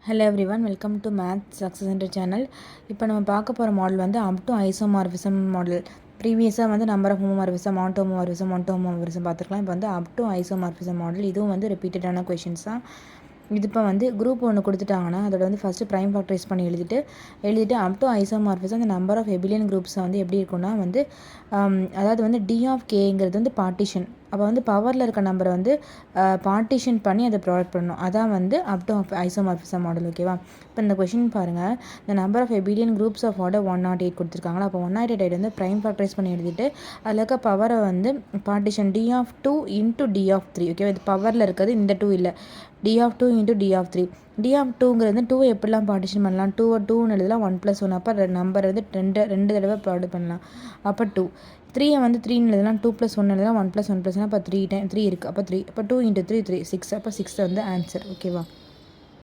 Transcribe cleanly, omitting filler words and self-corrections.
Hello everyone, welcome to maths success centre channel. இப்போ நம்ம பார்க்க போகிற மாடல் வந்து அப் டு ஐசோமார்பிசம் மாடல். ப்ரீவியஸாக வந்து நம்பர் ஆஃப் ஹோமோமார்பிசம், ஆன்டோமோமார்பிசம், ஒன்டோமோமார்பிசம் பார்த்துருக்கலாம். இப்போ வந்து அப் டு ஐசோமார்பிசம் மாடல். இதுவும் வந்து ரிப்பீட்டடான கொஷின்ஸ் தான். இது இப்போ வந்து குரூப் ஒன்று கொடுத்துட்டாங்கன்னா அதோட வந்து ஃபஸ்ட்டு ப்ரைம் ஃபேக்டரைஸ் பண்ணி எழுதிட்டு அப் டு ஐசோமார்பிசம் அந்த நம்பர் ஆஃப் எபிலியன் குரூப்ஸை வந்து எப்படி இருக்குன்னா வந்து அதாவது வந்து டி ஆஃப் கேங்கிறது வந்து பார்ட்டிஷன். அப்போ வந்து பவரில் இருக்க நம்பரை வந்து பார்ட்டிஷன் பண்ணி அதை ப்ராடக்ட் பண்ணணும். அதான் வந்து அப் டு ஐசோமார்பிசம் மாடல். ஓகேவா? இப்போ இந்த கொஷின் பாருங்கள். இந்த number of abelian groups of order 108 கொடுத்துருக்காங்களா. அப்போ 108 வந்து ப்ரைம் ஃபேக்டரைஸ் பண்ணி எழுதிட்டு அதில் இருக்க பவரை வந்து partition D of 2 into D of 3. ஓகேவா? இது பவரில் இருக்கிறது, இந்த 2 இல்லை. D of 2 into D of 3. D of 2ங்கிறது 2 எப்படிலாம் பார்ட்டிஷன் பண்ணலாம்? 2 எழுதலாம், 1+1. அப்போ நம்பர் வந்து ரெண்டு தடவை ப்ராடக்ட் பண்ணலாம். அப்போ 2. 3 வந்து 3 எழுதலாம், 2+1 எழுதலாம், 1+1+1. அப்போ 3 இருக்குது. அப்போ 3. அப்போ 2 இன்ட்டு 3 6. அப்போ 6 வந்து ஆன்சர். ஓகேவா?